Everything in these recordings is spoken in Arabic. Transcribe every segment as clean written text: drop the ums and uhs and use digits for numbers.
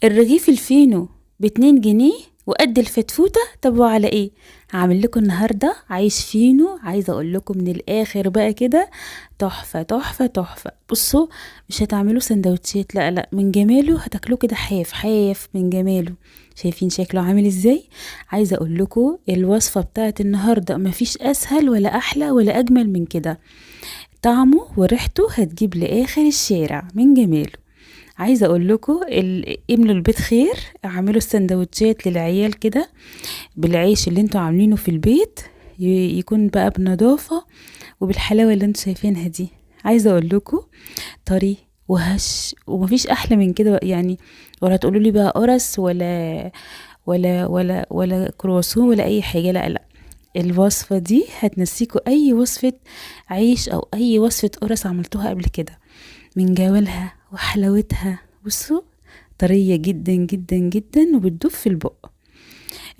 الرغيف الفينو ب2 جنيه وقد الفتفوتة. طب وعلى ايه؟ هعمل لكم النهاردة عيش فينو، عايزة اقول لكم من الاخر بقى كده تحفة تحفة تحفة. بصوا، مش هتعملوا سندوتشات، لا لا، من جماله هتاكلوه كده حاف حاف من جماله. شايفين شكله عامل ازاي؟ عايزة اقول لكم الوصفة بتاعت النهاردة مفيش اسهل ولا احلى ولا اجمل من كده. طعمه وريحته هتجيب لاخر الشارع من جماله. عايزه اقول لكم املوا البيت خير، اعملوا السندوتشات للعيال كده بالعيش اللي انتوا عاملينه في البيت، يكون بقى بنظافه وبالحلاوه اللي انتوا شايفينها دي. عايزه اقول لكم طري وهش ومفيش احلى من كده يعني. ولا تقولوا لي بقى قرص ولا كرواسون ولا اي حاجه، لا لا. الوصفه دي هتنسيكوا اي وصفه عيش او اي وصفه قرص عملتوها قبل كده من جمالها وحلاوتها. بصوا، طرية جدا جدا جدا وبتدوب في البق.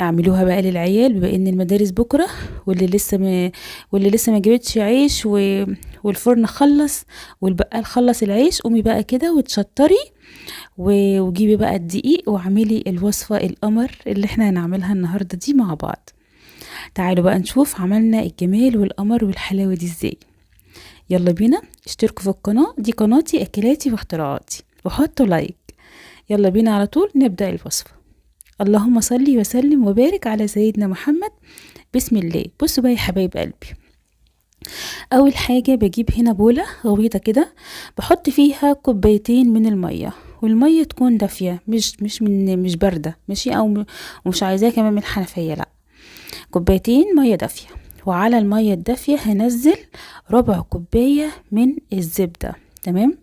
اعملوها بقى للعيال بما ان المدارس بكرة، واللي لسه ما جابتش عيش والفرن خلص والبقال خلص العيش، قومي بقى كده وتشطري وجيبي بقى الدقيق واعملي الوصفة القمر اللي احنا هنعملها النهاردة دي مع بعض. تعالوا بقى نشوف عملنا الجمال والقمر والحلاوة دي ازاي. يلا بينا، اشتركوا في القناة دي، قناتي اكلاتي واختراعاتي، وحطوا لايك. يلا بينا على طول نبدأ الوصفة. اللهم صلي وسلم وبارك على سيدنا محمد. بسم الله. بصوا بقى يا حبايب قلبي، اول حاجة بجيب هنا بولة غويطة كده، بحط فيها كوبايتين من المية، والمية تكون دافية، مش باردة، ماشي، ومش عايزاها كمان من الحنفية، لا، كوبايتين مية دافية. وعلى المية الدافية هنزل ربع كوباية من الزبدة. تمام،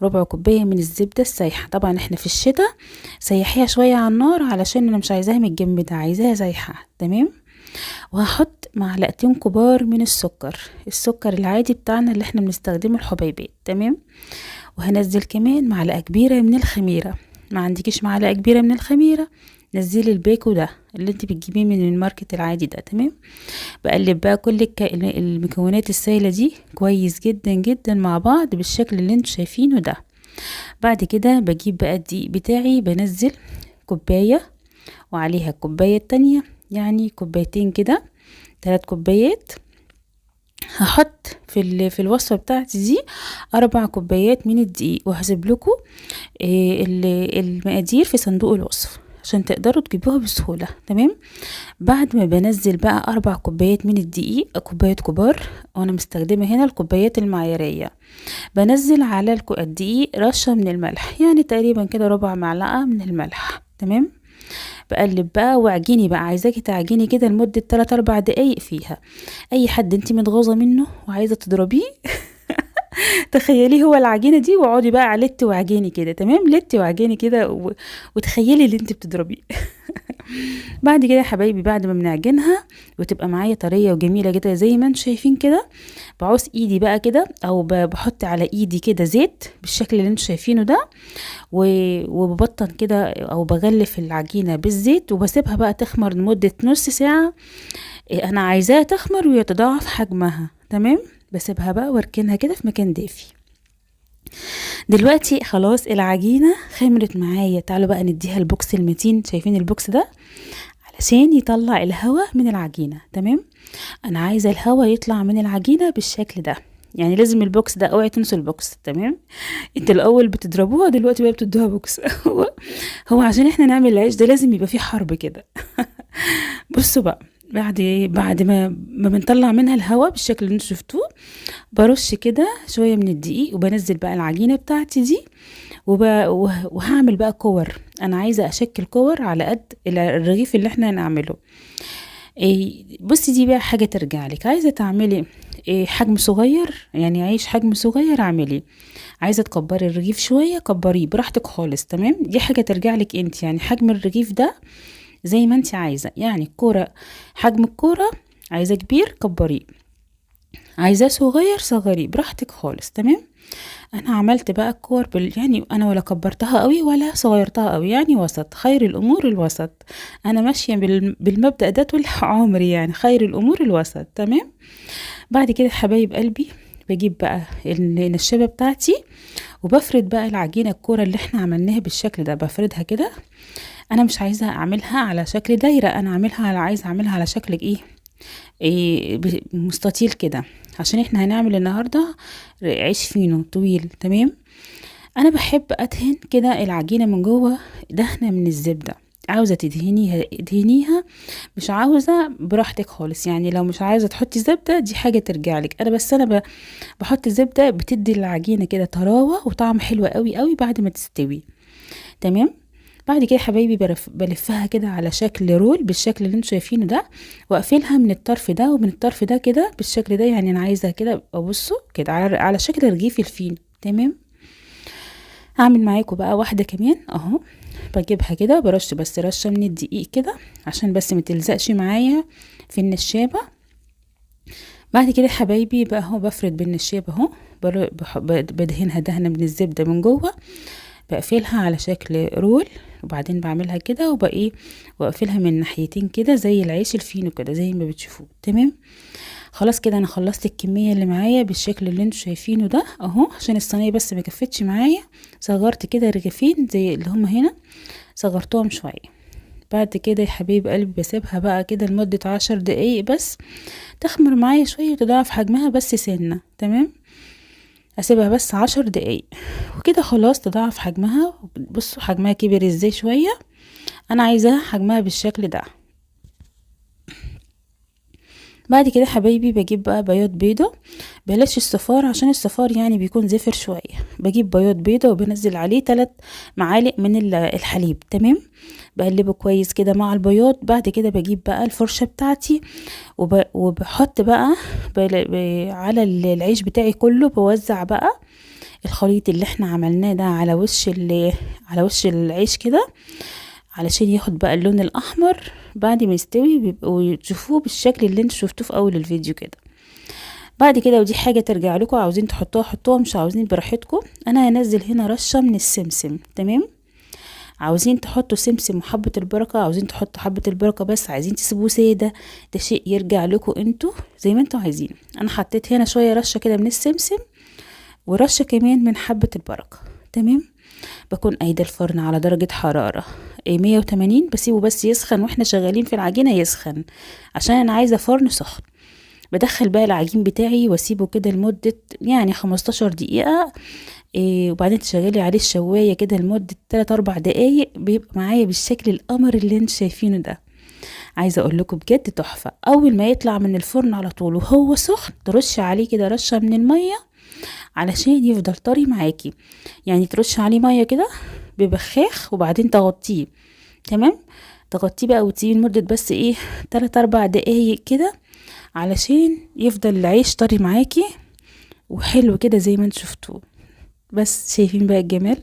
ربع كوباية من الزبدة السايحة. طبعا احنا في الشتاء سيحيها شوية على النار علشان انا مش عايزاها متجمدة، عايزاها سايحة. تمام، وهحط معلقتين كبار من السكر العادي بتاعنا اللي احنا بنستخدمه الحبيبات. تمام، وهنزل كمان معلقة كبيرة من الخميرة. ما عندكيش معلقة كبيرة من الخميرة، نزلي الباكو ده اللي انت بتجيبيه من الماركت العادي ده. تمام، بقلب بقى كل المكونات السائلة دي كويس جدا جدا مع بعض بالشكل اللي انتوا شايفينه ده. بعد كده بجيب بقى الدقيق بتاعي، بنزل كوباية وعليها الكوباية التانية، يعني كوبايتين كده، 3 كوبايات. هحط في الوصفة بتاعتي دي 4 كوبايات من الدقيق، وهسيب لكم المقادير في صندوق الوصف عشان تقدروا تجيبوها بسهولة. تمام، بعد ما بنزل بقى 4 كوبايات من الدقيق، كوبايات كبار، وانا مستخدمة هنا الكوبايات المعيارية، بنزل على الدقيق رشة من الملح، يعني تقريبا كده ربع معلقة من الملح. تمام، بقلب بقى واعجني بقى، عايزاكي تعجني كده لمدة 3-4 دقايق فيها. اي حد انت متغاظة منه وعايزة تضربيه تخيليه هو العجينة دي، واقعدي بقى على لتي وعجيني كده. تمام، لتي وعجيني كده وتخيلي اللي انت بتضربيه بعد كده يا حبايبي، بعد ما بنعجنها وتبقى معايا طريه وجميله جدا زي ما انتم شايفين كده، بعوز ايدي بقى كده، او بحط على ايدي كده زيت بالشكل اللي انتم شايفينه ده، وببطن كده او بغلف العجينه بالزيت، وبسيبها بقى تخمر لمده نص ساعه. انا عايزاها تخمر ويتضاعف حجمها. تمام، بسيبها بقى واركنها كده في مكان دافي. دلوقتي خلاص العجينة خمرت معايا. تعالوا بقى نديها البوكس المتين، شايفين البوكس ده علشان يطلع الهواء من العجينة. تمام، انا عايزة الهواء يطلع من العجينة بالشكل ده، يعني لازم البوكس ده، اوعي تنسوا البوكس. تمام، انت الاول بتضربوها، دلوقتي بقى بتدوها بوكس هو عشان احنا نعمل العيش ده لازم يبقى فيه حرب كده بصوا بقى، بعد ما بنطلع منها الهواء بالشكل اللي انتوا شفتوه، برش كده شويه من الدقيق، وبنزل بقى العجينه بتاعتي دي، وهعمل بقى كور. انا عايزه اشكل كور على قد الرغيف اللي احنا هنعمله. بصي، دي بقى حاجه ترجع لك. عايزه تعملي حجم صغير، يعني عيش حجم صغير اعملي، عايزه تكبري الرغيف شويه كبريه براحتك خالص. تمام، دي حاجه ترجع لك انت، يعني حجم الرغيف ده زي ما انت عايزه، يعني الكوره حجم الكوره، عايزه كبير كبريه، عايزاه صغير صغريه براحتك خالص. تمام، انا عملت بقى الكور يعني انا ولا كبرتها قوي ولا صغيرتها قوي، يعني وسط، خير الامور الوسط. انا ماشيه بالمبدأ ده طول عمري، يعني خير الامور الوسط. تمام، بعد كده حبايب قلبي بجيب بقى النشابه بتاعتي، وبفرد بقى العجينة الكورة اللي احنا عملناها بالشكل ده، بفردها كده. انا مش عايزة اعملها على شكل دايرة، انا عايزة اعملها على شكل مستطيل كده، عشان احنا هنعمل النهاردة عيش فينو طويل. تمام. انا بحب ادهن كده العجينة من جوه دهنة من الزبدة. عاوزة تدهنيها ادهنيها، مش عاوزة براحتك خالص. يعني لو مش عايزة تحطي زبدة دي حاجة ترجعلك. انا بحط الزبدة، بتدي العجينة كده طراوة وطعم حلو قوي قوي بعد ما تستوي. تمام. بعد كده حبايبي بلفها كده على شكل رول بالشكل اللي انتوا شايفينه ده، واقفلها من الطرف ده ومن الطرف ده كده بالشكل ده. يعني انا عايزة كده ابصوا كده على شكل رغيف الفينو. تمام. هعمل معاكم بقى واحدة كمان اهو. بجيبها كده برش بس رشة من الدقيق كده عشان بس متلزقش معايا في النشابة. بعد كده حبايبي بقى اهو بفرد بالنشابة اهو، بدهنها دهنة من الزبدة من جوه، بقفلها على شكل رول، وبعدين بعملها كده واقفلها من ناحيتين كده زي العيش الفينو كده زي ما بتشوفوه. تمام. خلاص كده انا خلصت الكمية اللي معايا بالشكل اللي انتوا شايفينه ده اهو. عشان الصينية بس ما كفتش معايا، صغرت كده رغيفين زي اللي هما هنا، صغرتهم شوية. بعد كده يا حبيب قلبي بسيبها بقى كده لمدة 10 دقايق بس تخمر معايا شوية وتضاعف حجمها بس سنة. تمام. اسيبها بس 10 دقايق وكده خلاص تضاعف حجمها. بصوا حجمها كبر ازاي شوية، انا عايزاها حجمها بالشكل ده. بعد كده حبايبي بجيب بقى بياض بيضة، بلاش الصفار عشان الصفار يعني بيكون زفر شوية. بجيب بياض بيضة وبنزل عليه 3 معالق من الحليب. تمام. بقلبه كويس كده مع البياض. بعد كده بجيب بقى الفرشة بتاعتي وبحط بقى على العيش بتاعي كله، بوزع بقى الخليط اللي احنا عملناه ده على وش العيش كده علشان ياخد بقى اللون الاحمر. بعد ما يستوي بيبقوا تشوفوه بالشكل اللي انتوا شفتوه في اول الفيديو كده. بعد كده ودي حاجة ترجع لكم، عاوزين تحطوها حطوها، مش عاوزين براحتكم. انا هنزل هنا رشة من السمسم. تمام. عاوزين تحطوا سمسم وحبة البركة، عاوزين تحطوا حبة البركة بس، عايزين تسيبوه سادة، ده شيء يرجع لكم انتوا زي ما انتوا عايزين. انا حطيت هنا شوية رشة كده من السمسم ورشة كمان من حبة البركة. تمام. بكون قايدة الفرن على درجة حرارة 180، بسيبه بس يسخن واحنا شغالين في العجينة يسخن عشان انا عايزة فرن سخن. بدخل بقى العجين بتاعي واسيبه كده لمدة يعني 15 دقيقة. وبعدين تشغلي عليه الشواية كده لمدة 3-4 دقايق، بيبقى معايا بالشكل القمر اللي انت شايفينه ده. عايزة اقول لكم بجد تحفة. اول ما يطلع من الفرن على طول وهو سخن ترش عليه كده رشة من المية علشان يفضل طري معاكي. يعني ترش عليه مية كده ببخاخ وبعدين تغطيه. تمام. تغطيه بقى وتسيبيه لمدة بس 3-4 دقايق كده علشان يفضل العيش طري معاكي وحلو كده زي ما انتوا شفتوه. بس شايفين بقى الجمال،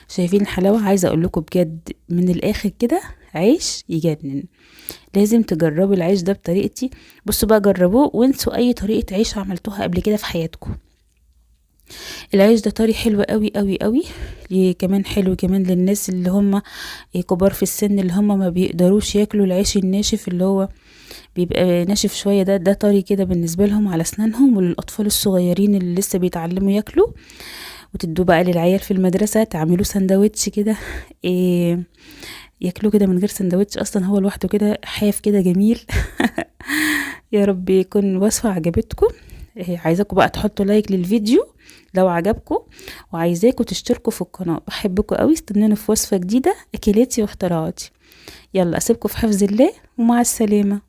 شايفين الحلاوة. عايزة اقول لكم بجد من الاخر كده عيش يجنن. لازم تجربوا العيش ده بطريقتي. بصوا بقى جربوه وانسوا اي طريقة عيش عملتوها قبل كده في حياتكم. العيش ده طري حلو قوي قوي قوي. كمان حلو كمان للناس اللي هم كبار في السن، اللي هم ما بيقدروش ياكلوا العيش الناشف اللي هو بيبقى ناشف شوية. ده طري كده بالنسبة لهم على اسنانهم. وللأطفال الصغيرين اللي لسه بيتعلموا ياكلوا، وتدوا بقى للعيال في المدرسة تعملوا سندوتش كده ياكلوا كده من غير سندوتش، اصلا هو لوحده كده حاف كده جميل. يا رب يكون وصفة عجبتكم. عايزاكم بقى تحطوا لايك للفيديو لو عجبكم، وعايزاكم تشتركوا في القناة. بحبكم قوي. استنوني في وصفة جديدة اكلاتي واختراعاتي. يلا اسيبكم في حفظ الله ومع السلامة.